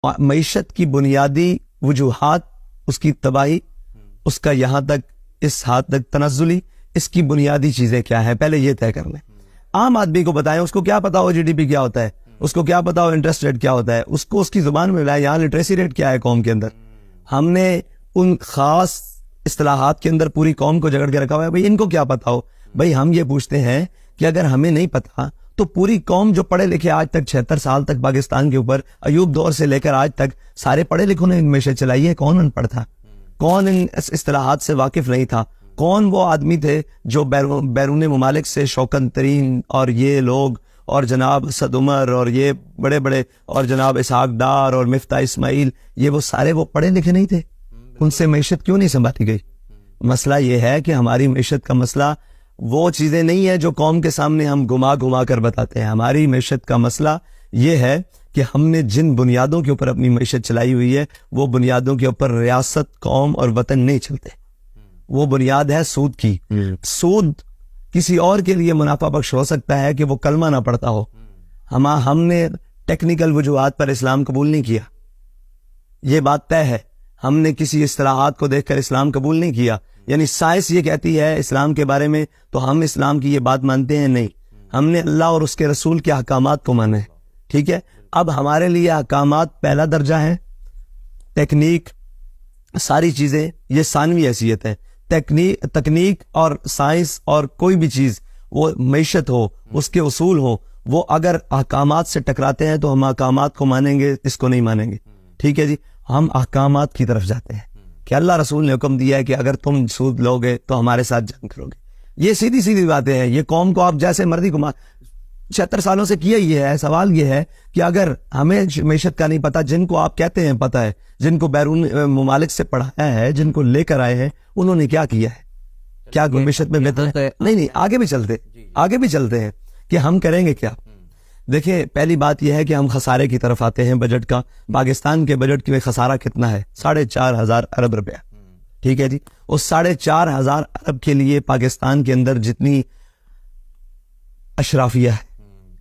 معیشت کی بنیادی وجوہات، اس کی تباہی، اس کا یہاں تک اس حد تک تنزلی، اس کی بنیادی چیزیں کیا ہیں پہلے یہ طے کر لیں. عام آدمی کو بتائیں، اس کو کیا پتا ہو GDP کیا ہوتا ہے، اس کو کیا پتا ہو انٹرسٹ ریٹ کیا ہوتا ہے، اس کو اس کی زبان میں ملائے یہاں لٹریسی ریٹ کیا ہے قوم کے اندر. ہم نے ان خاص اصطلاحات کے اندر پوری قوم کو جگڑ کے رکھا ہوا ہے. بھائی ان کو کیا پتا ہو؟ بھائی ہم یہ پوچھتے ہیں کہ اگر ہمیں نہیں پتا تو پوری قوم جو پڑھے لکھے آج تک 76 سال تک پاکستان کے اوپر ایوب دور سے لے کر آج تک سارے پڑھے لکھوں نے ان میں سے چلائی ہے. کون ان پڑھ تھا؟ کون ان اصطلاحات سے واقف نہیں تھا؟ کون وہ آدمی تھے جو بیرون ممالک سے شوکت ترین اور یہ لوگ اور جناب اسد عمر اور یہ بڑے بڑے اور جناب اسحاق ڈار اور مفتاح اسماعیل، یہ وہ سارے وہ پڑھے لکھے نہیں تھے؟ ان سے معیشت کیوں نہیں سنبھالی گئی؟ مسئلہ یہ ہے کہ ہماری معیشت کا مسئلہ وہ چیزیں نہیں ہے جو قوم کے سامنے ہم گھما کر بتاتے ہیں. ہماری معیشت کا مسئلہ یہ ہے کہ ہم نے جن بنیادوں کے اوپر اپنی معیشت چلائی ہوئی ہے وہ بنیادوں کے اوپر ریاست، قوم اور وطن نہیں چلتے. وہ بنیاد ہے سود کی. سود کسی اور کے لیے منافع بخش ہو سکتا ہے کہ وہ کلمہ نہ پڑھتا ہو. ہم نے ٹیکنیکل وجوہات پر اسلام قبول نہیں کیا، یہ بات طے ہے. ہم نے کسی اصطلاحات کو دیکھ کر اسلام قبول نہیں کیا. یعنی سائنس یہ کہتی ہے اسلام کے بارے میں تو ہم اسلام کی یہ بات مانتے ہیں؟ نہیں، ہم نے اللہ اور اس کے رسول کے احکامات کو مانا ہے. ٹھیک ہے، اب ہمارے لیے احکامات پہلا درجہ ہے، ٹیکنیک ساری چیزیں یہ ثانوی حیثیت ہے. تکنیک اور سائنس اور کوئی بھی چیز، وہ معیشت ہو، اس کے اصول ہو، وہ اگر احکامات سے ٹکراتے ہیں تو ہم احکامات کو مانیں گے، اس کو نہیں مانیں گے. ٹھیک ہے جی، ہم احکامات کی طرف جاتے ہیں کہ اللہ رسول نے حکم دیا ہے کہ اگر تم سود لو گے تو ہمارے ساتھ جنگ کرو گے. یہ سیدھی سیدھی باتیں ہیں. یہ قوم کو آپ جیسے مرضی گھما 76 سالوں سے کیا یہ ہے. سوال یہ ہے کہ اگر ہمیں معیشت کا نہیں پتا، جن کو آپ کہتے ہیں پتا ہے، جن کو بیرون ممالک سے پڑھایا ہے، جن کو لے کر آئے ہیں، انہوں نے کیا کیا ہے؟ کیا معیشت میں بہتر ہے؟ نہیں، آگے بھی چلتے ہیں کہ ہم کریں گے کیا. دیکھیں، پہلی بات یہ ہے کہ ہم خسارے کی طرف آتے ہیں بجٹ کا. پاکستان کے بجٹ کے خسارہ کتنا ہے؟ 4,500 ارب روپیہ. ٹھیک ہے جی، اس 4,500 ارب کے لیے پاکستان کے اندر جتنی اشرافیہ ہے،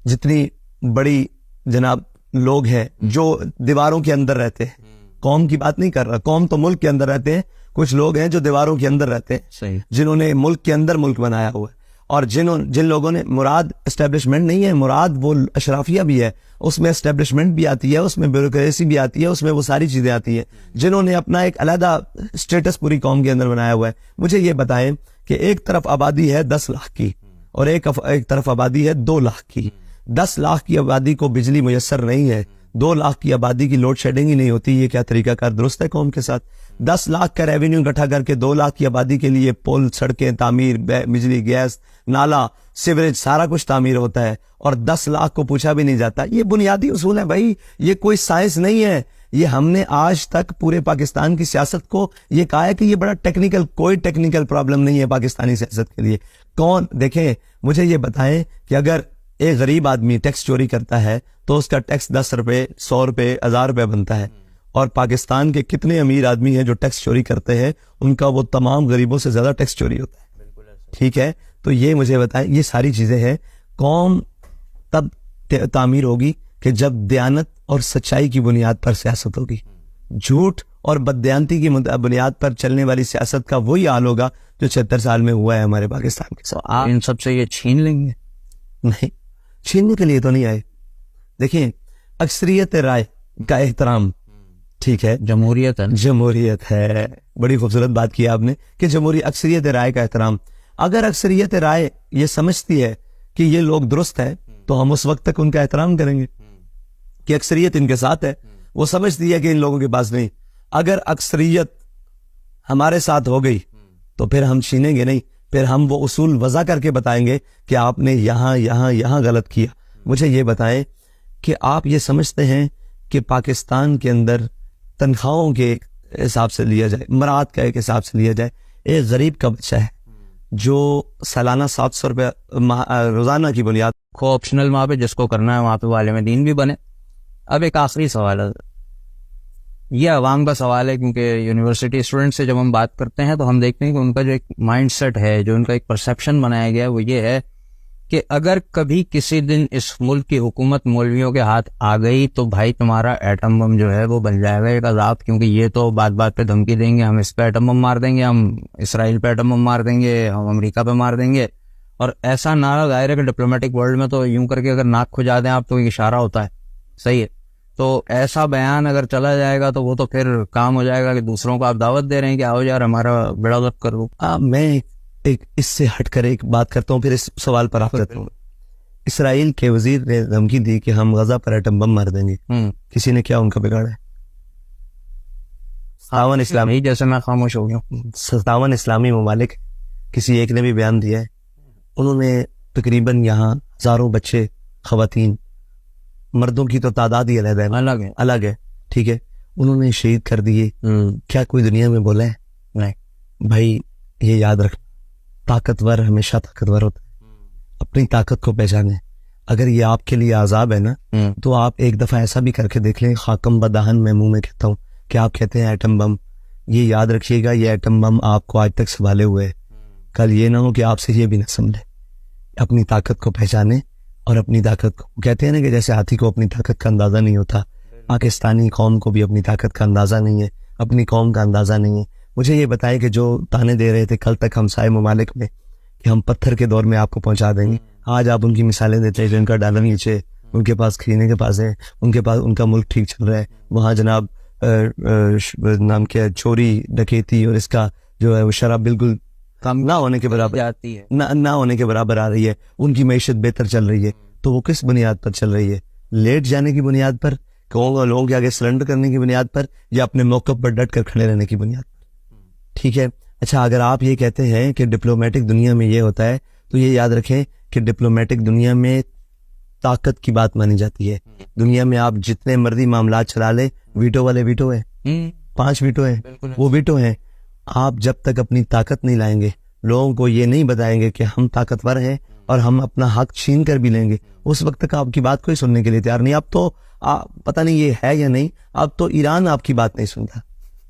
جتنی بڑی جناب لوگ ہیں جو دیواروں کے اندر رہتے ہیں، قوم کی بات نہیں کر رہا، قوم تو ملک کے اندر رہتے ہیں، کچھ لوگ ہیں جو دیواروں کے اندر رہتے ہیں، جنہوں نے ملک کے اندر ملک بنایا ہوا ہے. اور جن لوگوں نے، مراد اسٹیبلشمنٹ نہیں ہے، مراد وہ اشرافیہ بھی ہے، اس میں اسٹیبلشمنٹ بھی آتی ہے، اس میں بیوروکریسی بھی آتی ہے، اس میں وہ ساری چیزیں آتی ہیں، جنہوں نے اپنا ایک علیحدہ اسٹیٹس پوری قوم کے اندر بنایا ہوا ہے. مجھے یہ بتائیں کہ ایک طرف آبادی ہے 10 لاکھ کی اور ایک طرف آبادی ہے 2 لاکھ کی. 10 لاکھ کی آبادی کو بجلی میسر نہیں ہے، 2 لاکھ کی آبادی کی لوڈ شیڈنگ ہی نہیں ہوتی. یہ کیا طریقہ کار درست ہے قوم کے ساتھ؟ 10 لاکھ کا ریونیو اکٹھا کر کے 2 لاکھ کی آبادی کے لیے پل، سڑکیں تعمیر، بجلی، گیس، نالا، سیوریج، سارا کچھ تعمیر ہوتا ہے اور 10 لاکھ کو پوچھا بھی نہیں جاتا. یہ بنیادی اصول ہے بھائی، یہ کوئی سائنس نہیں ہے. یہ ہم نے آج تک پورے پاکستان کی سیاست کو یہ کہا ہے کہ یہ بڑا ٹیکنیکل، کوئی ٹیکنیکل پرابلم نہیں ہے پاکستانی سیاست کے لیے. دیکھیں مجھے یہ بتائیں کہ اگر ایک غریب آدمی ٹیکس چوری کرتا ہے تو اس کا ٹیکس 10 روپے، 100 روپے، 1000 روپے بنتا ہے، اور پاکستان کے کتنے امیر آدمی ہیں جو ٹیکس چوری کرتے ہیں، ان کا وہ تمام غریبوں سے زیادہ ٹیکس چوری ہوتا ہے. ٹھیک ہے، تو یہ مجھے بتائیں، یہ ساری چیزیں ہیں. قوم تب تعمیر ہوگی کہ جب دیانت اور سچائی کی بنیاد پر سیاست ہوگی. جھوٹ اور بددیانتی کی بنیاد پر چلنے والی سیاست کا وہی حال ہوگا جو 76 سال میں ہوا ہے ہمارے پاکستان کے ساتھ. آپ ان سب سے یہ چھین لیں گے؟ نہیں، چھیننے کے لیے تو نہیں آئے. دیکھیں، اکثریت رائے کا احترام، ٹھیک ہے، جمہوریت ہے. بڑی خوبصورت بات کی آپ نے کہ اکثریت رائے کا احترام. اگر اکثریت رائے یہ سمجھتی ہے کہ یہ لوگ درست ہے تو ہم اس وقت تک ان کا احترام کریں گے کہ اکثریت ان کے ساتھ ہے. وہ سمجھتی ہے کہ ان لوگوں کے پاس نہیں. اگر اکثریت ہمارے ساتھ ہو گئی تو پھر ہم چھینیں گے نہیں، پھر ہم وہ اصول وضع کر کے بتائیں گے کہ آپ نے یہاں غلط کیا. مجھے یہ بتائیں کہ آپ یہ سمجھتے ہیں کہ پاکستان کے اندر تنخواہوں کے حساب سے لیا جائے، مراد کا ایک حساب سے لیا جائے، ایک غریب کا بچہ ہے جو سالانہ 700 روپے روزانہ کی بنیاد کو آپشنل وہاں پہ جس کو کرنا ہے وہاں پہ عالم دین بھی بنے. اب ایک آخری سوال ہے، یہ عوام کا سوال ہے، کیونکہ یونیورسٹی اسٹوڈنٹ سے جب ہم بات کرتے ہیں تو ہم دیکھتے ہیں کہ ان کا جو ایک مائنڈ سیٹ ہے، جو ان کا ایک پرسیپشن بنایا گیا ہے، وہ یہ ہے کہ اگر کبھی کسی دن اس ملک کی حکومت مولویوں کے ہاتھ آ گئی تو بھائی تمہارا ایٹم بم جو ہے وہ بن جائے گا ایک عذاب، کیونکہ یہ تو بات بات پہ دھمکی دیں گے، ہم اس پہ ایٹم بم مار دیں گے، ہم اسرائیل پہ ایٹم بم مار دیں گے، ہم امریکہ پہ مار دیں گے. اور ایسا نعرہ ظاہر ہے کہ ڈپلومیٹک ورلڈ میں تو یوں کر کے اگر ناک کھجا دیں آپ تو ایک اشارہ ہوتا ہے، صحیح ہے. تو ایسا بیان اگر چلا جائے گا تو وہ تو پھر کام ہو جائے گا کہ دوسروں کو آپ دعوت دے رہے ہیں کہ آؤ یار ہمارا بیڑا غرق کر دو. میں ایک اس سے ہٹ کر ایک بات کرتا ہوں، پھر اس سوال پر آپ کرتا ہوں. اسرائیل کے وزیر نے دھمکی دی کہ ہم غزہ پر ایٹم بم مار دیں گے، کسی نے کیا ان کا بگاڑا ہے؟ 57 اسلامی، جیسے میں خاموش ہو گیا ہوں، 57 اسلامی ممالک، کسی ایک نے بھی بیان دیا ہے؟ انہوں نے تقریباً یہاں ہزاروں بچے، خواتین، مردوں کی تو تعداد ہی علیحدہ ہے، الگ ہے، ٹھیک ہے، انہوں نے شہید کر دیے. کیا کوئی دنیا میں بولا ہے؟ نہیں. بھائی یہ یاد رکھنا، طاقتور ہمیشہ طاقتور ہوتا ہے، اپنی طاقت کو پہچانے. اگر یہ آپ کے لیے عذاب ہے نا تو آپ ایک دفعہ ایسا بھی کر کے دیکھ لیں، خاکم بدہن میں منہ میں کہتا ہوں کہ آپ کہتے ہیں ایٹم بم، یہ یاد رکھیے گا یہ ایٹم بم آپ کو آج تک سنبھالے ہوئے ہے، کل یہ نہ ہو کہ آپ سے یہ بھی نہ سنبھلے. اپنی طاقت کو پہچانے اور اپنی طاقت کو، کہتے ہیں نا کہ جیسے ہاتھی کو اپنی طاقت کا اندازہ نہیں ہوتا، پاکستانی قوم کو بھی اپنی طاقت کا اندازہ نہیں ہے، اپنی قوم کا اندازہ نہیں ہے. مجھے یہ بتائے کہ جو تانے دے رہے تھے کل تک ہمسائے ممالک میں کہ ہم پتھر کے دور میں آپ کو پہنچا دیں گے، آج آپ ان کی مثالیں دیتے ہیں جن کا ڈالر نیچے، ان کے پاس کھینے کے پاس ہے، ان کے پاس ان کا ملک ٹھیک چل رہا ہے، وہاں جناب نام کیا ہے، چوری ڈکیتی اور اس کا جو ہے وہ شراب بالکل نہ ہونے کے برابر آتی ہے، نہ ہونے کے برابر آ رہی ہے، ان کی معیشت بہتر چل رہی ہے. تو وہ کس بنیاد پر چل رہی ہے؟ لیٹ جانے کی بنیاد پر، لوگوں کے آگے سرنڈر کرنے کی بنیاد پر، یا اپنے موقف پر ڈٹ کر کھڑے رہنے کی بنیاد پر؟ ٹھیک ہے. اچھا اگر آپ یہ کہتے ہیں کہ ڈپلومیٹک دنیا میں یہ ہوتا ہے تو یہ یاد رکھیں کہ ڈپلومیٹک دنیا میں طاقت کی بات مانی جاتی ہے. دنیا میں آپ جتنے مرضی معاملات چلا لیں، ویٹو والے ویٹو ہیں، 5 ویٹو ہیں، وہ ویٹو ہیں. آپ جب تک اپنی طاقت نہیں لائیں گے، لوگوں کو یہ نہیں بتائیں گے کہ ہم طاقتور ہیں اور ہم اپنا حق چھین کر بھی لیں گے، اس وقت تک آپ کی بات کوئی سننے کے لیے تیار نہیں. اب تو پتہ نہیں یہ ہے یا نہیں، اب تو ایران آپ کی بات نہیں سنتا.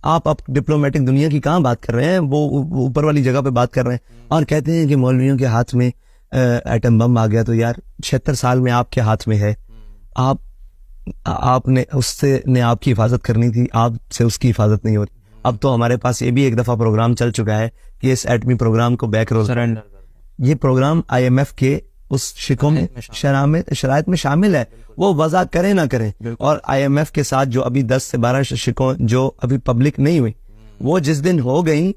آپ اب ڈپلومیٹک دنیا کی کہاں بات کر رہے ہیں، وہ اوپر والی جگہ پہ بات کر رہے ہیں اور کہتے ہیں کہ مولویوں کے ہاتھ میں ایٹم بم آ گیا. تو یار 76 سال میں آپ کے ہاتھ میں ہے، آپ نے اس سے نے آپ کی حفاظت کرنی تھی، آپ سے اس کی حفاظت نہیں ہوتی. اب تو ہمارے پاس یہ بھی ایک دفعہ پروگرام چل چکا ہے کہ اس ایٹمی پروگرام کو بیک رول، یہ پروگرام IMF کے اس شکوں میں شرائط میں شامل ہے، وہ وضع کریں نہ کریں. اور IMF کے ساتھ جو ابھی 10 سے 12 شکوں جو ابھی پبلک نہیں ہوئی، وہ جس دن ہو گئیں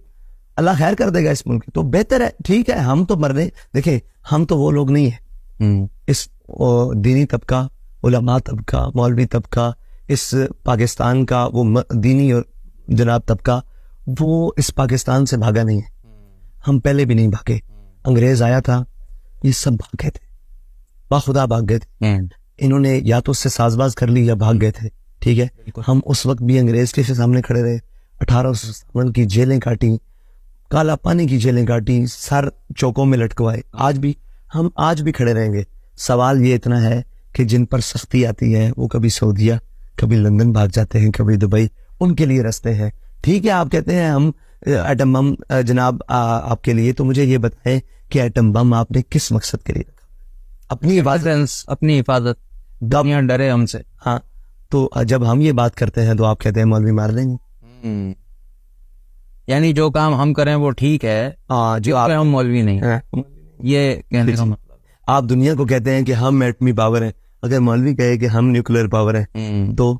اللہ خیر کر دے گا اس ملک. تو بہتر ہے، ٹھیک ہے، ہم تو مر رہے، دیکھیں ہم تو وہ لوگ نہیں ہیں، اس دینی طبقہ، علماء طبقہ، مولوی طبقہ، اس پاکستان کا وہ دینی اور جناب طبقہ، وہ اس پاکستان سے بھاگا نہیں ہے. ہم پہلے بھی نہیں بھاگے، انگریز آیا تھا، یہ سب بھاگ گئے تھے، باخدا بھاگ گئے تھے. انہوں نے یا تو اس سے ساز باز کر لی یا بھاگ گئے تھے. ٹھیک ہے، ہم اس وقت بھی انگریز کے سامنے کھڑے رہے، 1857 کی جیلیں کاٹی، کالا پانی کی جیلیں کاٹی، سر چوکوں میں لٹکوائے. ہم آج بھی کھڑے رہیں گے. سوال یہ اتنا ہے کہ جن پر سختی آتی ہے وہ کبھی سعودیہ، کبھی لندن بھاگ جاتے ہیں، کبھی دبئی، ان کے لیے رستے ہیں. ٹھیک ہے، آپ کہتے ہیں ہم ایٹم بم جناب آپ کے لیے، تو مجھے یہ بتائیں کہ ایٹم بم آپ نے کس مقصد کے لیے رکھا؟ اپنی حفاظت، دنیا ڈرے ہم سے. ہاں، تو جب ہم یہ بات کرتے ہیں تو آپ کہتے ہیں مولوی مار دیں گے. یعنی جو کام ہم کریں وہ ٹھیک ہے، جو ہم مولوی نہیں، یہ کہنے کا مطلب. آپ دنیا کو کہتے ہیں کہ ہم ایٹمی پاور ہیں، اگر مولوی کہے کہ ہم نیوکلیر پاور ہیں تو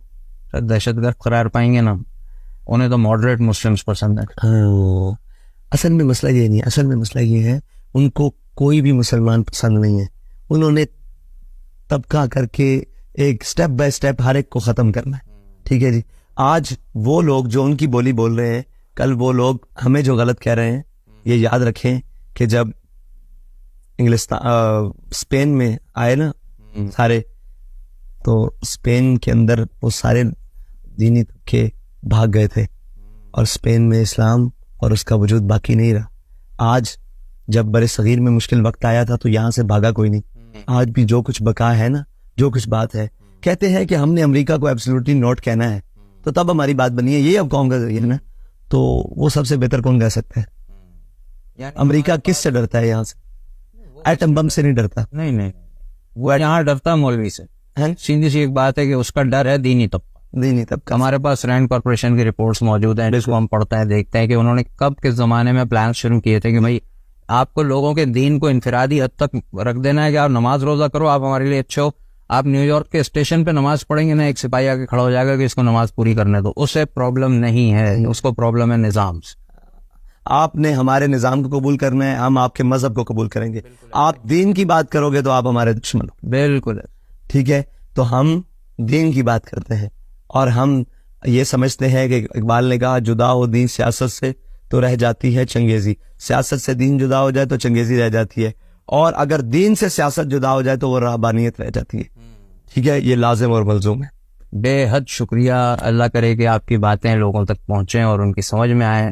دہشت گرد قرار پائیں گے نا. انہیں تو ماڈریٹ مسلمز پسند ہے. اصل میں مسئلہ یہ نہیں ہے، اصل میں مسئلہ یہ ہے ان کو کوئی بھی مسلمان پسند نہیں ہے. انہوں نے طبقہ کر کے ایک سٹیپ بائی سٹیپ ہر ایک کو ختم کرنا ہے. ٹھیک ہے جی، آج وہ لوگ جو ان کی بولی بول رہے ہیں، کل وہ لوگ ہمیں جو غلط کہہ رہے ہیں. یہ یاد رکھیں کہ جب اسپین میں آئے نا سارے، تو اسپین کے اندر وہ سارے دینی طبقے بھاگ گئے تھے اور اسپین میں اسلام اور اس کا وجود باقی نہیں رہا. آج جب بر صغیر میں مشکل وقت آیا تھا تو یہاں سے بھاگا کوئی نہیں. آج بھی جو کچھ بقا ہے نا، جو کچھ بات ہے، کہتے ہیں کہ ہم نے امریکہ کو ایبسولوٹلی نوٹ کہنا ہے تو تب ہماری بات بنی ہے. یہ اب قوم کا ذریعہ ہے نا، تو وہ سب سے بہتر کون کہہ سکتا ہے؟ امریکہ کس سے ڈرتا ہے یہاں سے؟ ایٹم بم سے نہیں ڈرتا نہیں نہیں، وہ یہاں ڈرتا مولوی سے. سیدھی سی ایک بات ہے کہ اس کا ڈر ہے دینی طبقہ. دینی طبقہ. ہمارے پاس رینڈ کارپوریشن کی رپورٹس موجود ہیں جس کو ہم پڑھتے ہیں دیکھتے ہیں کہ انہوں نے کب کس زمانے میں پلان شروع کیے تھے کہ بھائی آپ کو لوگوں کے دین کو انفرادی حد تک رکھ دینا ہے کہ آپ نماز روزہ کرو، آپ ہمارے لیے اچھے ہو. آپ نیو یارک کے اسٹیشن پہ نماز پڑھیں گے نا، ایک سپاہی آ کے کھڑا ہو جائے گا کہ اس کو نماز پوری کرنے دو. اسے پرابلم نہیں ہے، اس کو پرابلم ہے نظام سے. آپ نے ہمارے نظام کو قبول کرنا ہے، ہم آپ کے مذہب کو قبول کریں گے. آپ دین کی بات کرو گے تو آپ ہمارے دشمن ہو. بالکل. ٹھیک ہے، تو ہم دین کی بات کرتے ہیں اور ہم یہ سمجھتے ہیں کہ اقبال نے کہا جدا ہو دین سیاست سے تو رہ جاتی ہے چنگیزی. سیاست سے دین جدا ہو جائے تو چنگیزی رہ جاتی ہے، اور اگر دین سے سیاست جدا ہو جائے تو وہ رہبانیت رہ جاتی ہے. ٹھیک ہے، یہ لازم اور ملزوم ہے. بے حد شکریہ. اللہ کرے کہ آپ کی باتیں لوگوں تک پہنچیں اور ان کی سمجھ میں آئیں.